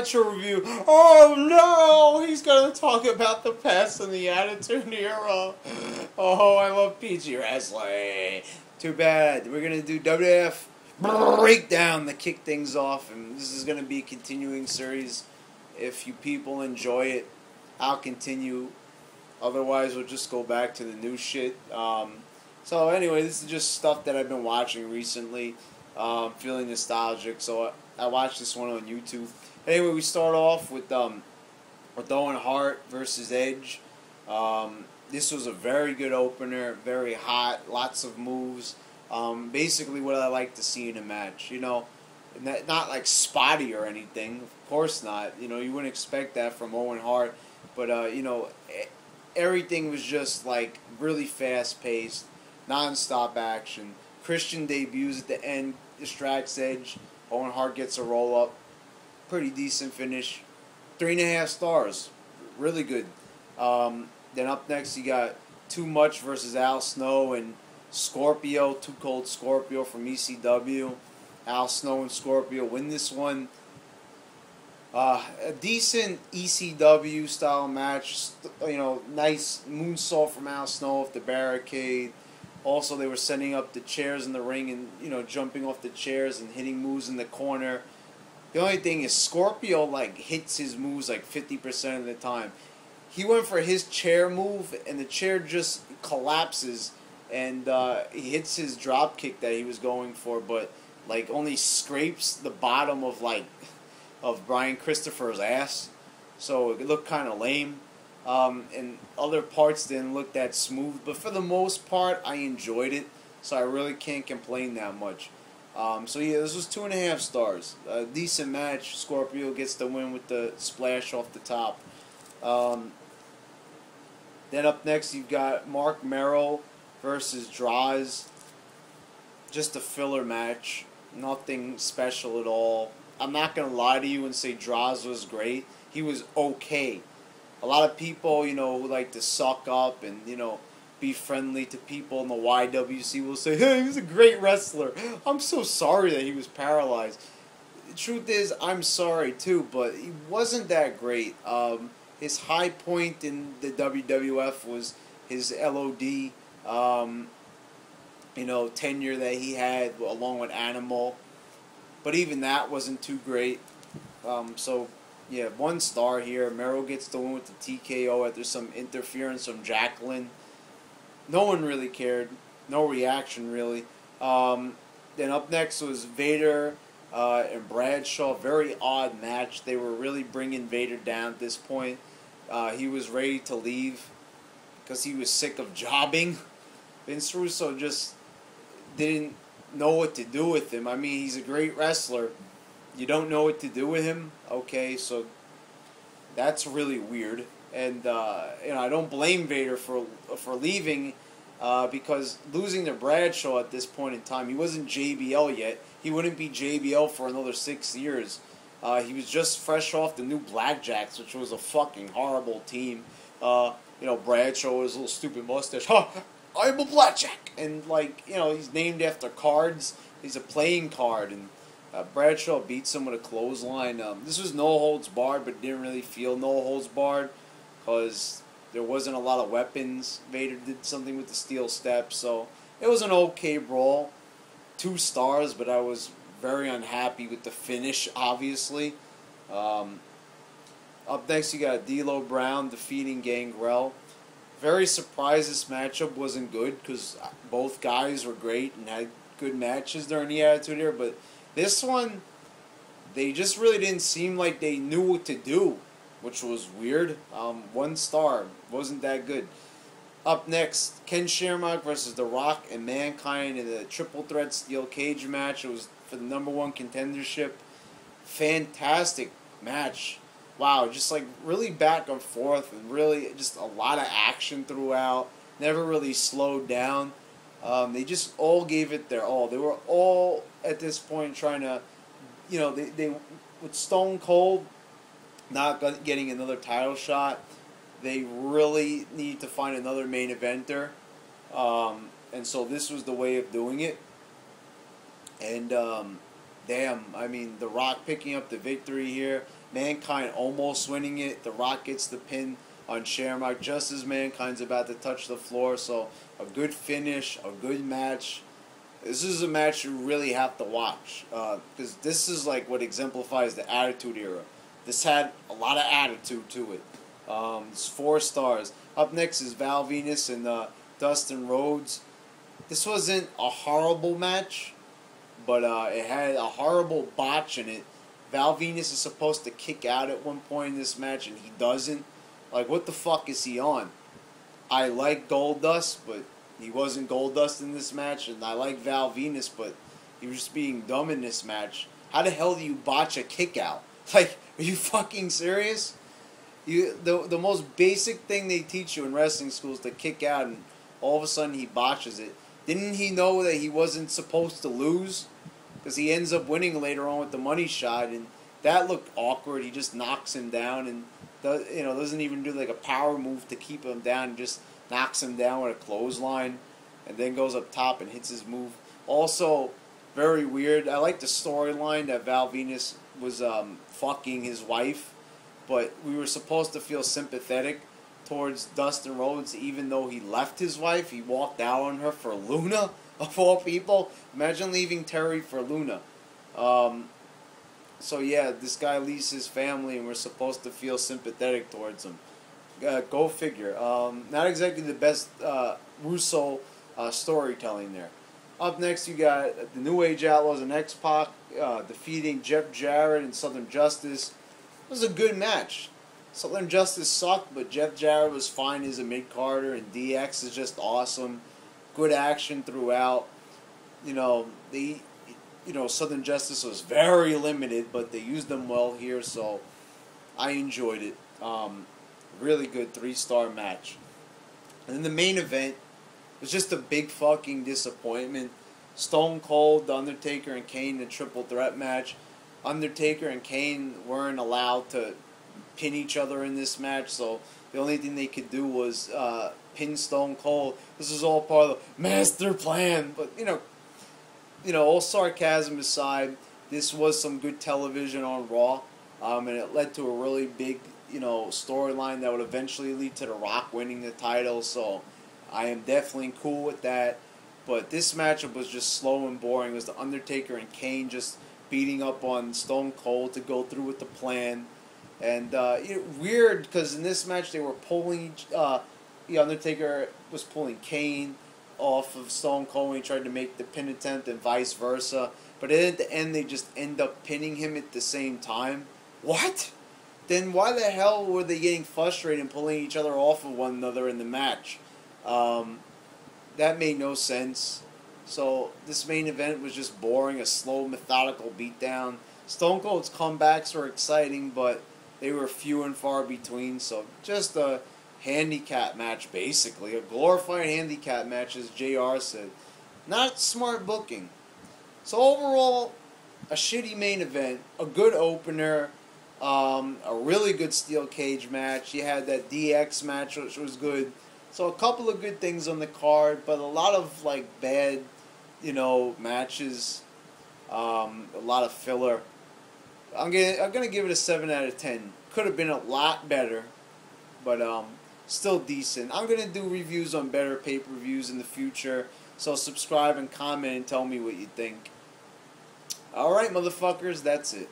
Retro Review. Oh no, he's gonna talk about the past and the Attitude Era. Oh, I love PG Wrestling. Too bad. We're gonna do WWF Breakdown to kick things off, and this is gonna be a continuing series. If you people enjoy it, I'll continue. Otherwise, we'll just go back to the new shit. So anyway, this is just stuff that I've been watching recently. Feeling nostalgic, so I watched this one on YouTube. Anyway, we start off with Owen Hart versus Edge. This was a very good opener, very hot, lots of moves. Basically, what I like to see in a match. You know, not like spotty or anything. Of course not. You know, you wouldn't expect that from Owen Hart. But you know, everything was just like really fast paced, non-stop action. Christian debuts at the end, distracts Edge. Owen Hart gets a roll up. Pretty decent finish. 3.5 stars. Really good. Then up next you got Too Much versus Al Snow and Scorpio. Too Cold Scorpio from ECW. Al Snow and Scorpio win this one. A decent ECW style match. You know, nice moonsault from Al Snow off the barricade. Also, they were setting up the chairs in the ring and, you know, jumping off the chairs and hitting moves in the corner. The only thing is Scorpio, like, hits his moves, like, 50% of the time. He went for his chair move, and the chair just collapses, and he hits his drop kick that he was going for, but, like, only scrapes the bottom of, like, of Brian Christopher's ass. So it looked kind of lame. And other parts didn't look that smooth, but for the most part, I enjoyed it, so I really can't complain that much. So yeah, this was 2.5 stars. A decent match. Scorpio gets the win with the splash off the top. Then up next, you've got Mark Merrill versus Droz. Just a filler match. Nothing special at all. I'm not going to lie to you and say Droz was great. He was okay. A lot of people, you know, who like to suck up and, you know, be friendly to people in the YWC will say, hey, he was a great wrestler. I'm so sorry that he was paralyzed. The truth is, I'm sorry too, but he wasn't that great. His high point in the WWF was his LOD, you know, tenure that he had along with Animal. But even that wasn't too great. So... yeah, 1 star here. Merrill gets the win with the TKO after some interference from Jacqueline. No one really cared. No reaction, really. Then up next was Vader and Bradshaw. Very odd match. They were really bringing Vader down at this point. He was ready to leave because he was sick of jobbing. Vince Russo just didn't know what to do with him. I mean, he's a great wrestler. You don't know what to do with him, okay? So that's really weird, and you know, I don't blame Vader for leaving, because losing to Bradshaw at this point in time, he wasn't JBL yet. He wouldn't be JBL for another 6 years. He was just fresh off the new Blackjacks, which was a fucking horrible team. You know, Bradshaw with his little stupid mustache. Ha! I'm a Blackjack, and like, you know, he's named after cards. He's a playing card, and Bradshaw beats him with a clothesline. This was no holds barred, but didn't really feel no holds barred because there wasn't a lot of weapons. Vader did something with the steel steps, so it was an okay brawl. 2 stars, but I was very unhappy with the finish, obviously. Up next, you got D'Lo Brown defeating Gangrel. Very surprised this matchup wasn't good because both guys were great and had good matches during the Attitude Era, but this one, they just really didn't seem like they knew what to do, which was weird. 1 star. Wasn't that good. Up next, Ken Shamrock versus The Rock and Mankind in a triple threat steel cage match. It was for the #1 contendership. Fantastic match. Wow, just like really back and forth and really just a lot of action throughout. Never really slowed down. They just all gave it their all. They were all at this point trying to, you know, they with Stone Cold not getting another title shot, they really need to find another main eventer, and so this was the way of doing it. And damn, I mean, The Rock picking up the victory here. Mankind almost winning it. The Rock gets the pin on Shamrock just as Mankind's about to touch the floor. So a good finish, a good match. This is a match you really have to watch because this is like what exemplifies the Attitude Era. This had a lot of attitude to it. It's 4 stars. Up next is Val Venus and Dustin Rhodes. This wasn't a horrible match, but it had a horrible botch in it. Val Venus is supposed to kick out at one point in this match, and he doesn't. Like, what the fuck is he on? I like Goldust, but he wasn't Goldust in this match, and I like Val Venus, but he was just being dumb in this match. How the hell do you botch a kick out? Like, are you fucking serious? The most basic thing they teach you in wrestling school is to kick out, and all of a sudden he botches it. Didn't he know that he wasn't supposed to lose? Because he ends up winning later on with the money shot, and that looked awkward. He just knocks him down and doesn't even do like a power move to keep him down. Just knocks him down with a clothesline, and then goes up top and hits his move. Also, very weird. I like the storyline that Val Venus was fucking his wife, but we were supposed to feel sympathetic towards Dustin Rhodes, even though he left his wife. He walked out on her for Luna, of all people. Imagine leaving Terry for Luna. So yeah, this guy leaves his family, and we're supposed to feel sympathetic towards him. Go figure. Not exactly the best Russo storytelling there. Up next, you got the New Age Outlaws and X-Pac defeating Jeff Jarrett and Southern Justice. It was a good match. Southern Justice sucked, but Jeff Jarrett was fine as a mid-carder, and DX is just awesome. Good action throughout. Southern Justice was very limited, but they used them well here, so I enjoyed it. Really good 3-star match. And then the main event was just a big fucking disappointment. Stone Cold, The Undertaker, and Kane in a triple threat match. Undertaker and Kane weren't allowed to pin each other in this match, so the only thing they could do was pin Stone Cold. This is all part of the master plan, but all sarcasm aside, this was some good television on Raw, and it led to a really big storyline that would eventually lead to The Rock winning the title, so I am definitely cool with that. But this matchup was just slow and boring. It was The Undertaker and Kane just beating up on Stone Cold to go through with the plan. And weird, because in this match they were pulling, the Undertaker was pulling Kane off of Stone Cold when he tried to make the pin attempt, and vice versa. But at the end they just end up pinning him at the same time. What? Then why the hell were they getting frustrated and pulling each other off of one another in the match? That made no sense. So this main event was just boring, a slow, methodical beatdown. Stone Cold's comebacks were exciting, but they were few and far between. So just a handicap match, basically. A glorified handicap match, as JR said. Not smart booking. So overall, a shitty main event, a good opener, a really good steel cage match. You had that DX match, which was good. So a couple of good things on the card, but a lot of bad, matches. A lot of filler. I'm gonna give it a 7 out of 10. Could have been a lot better, but still decent. I'm gonna do reviews on better pay-per-views in the future. So subscribe and comment and tell me what you think. All right, motherfuckers, that's it.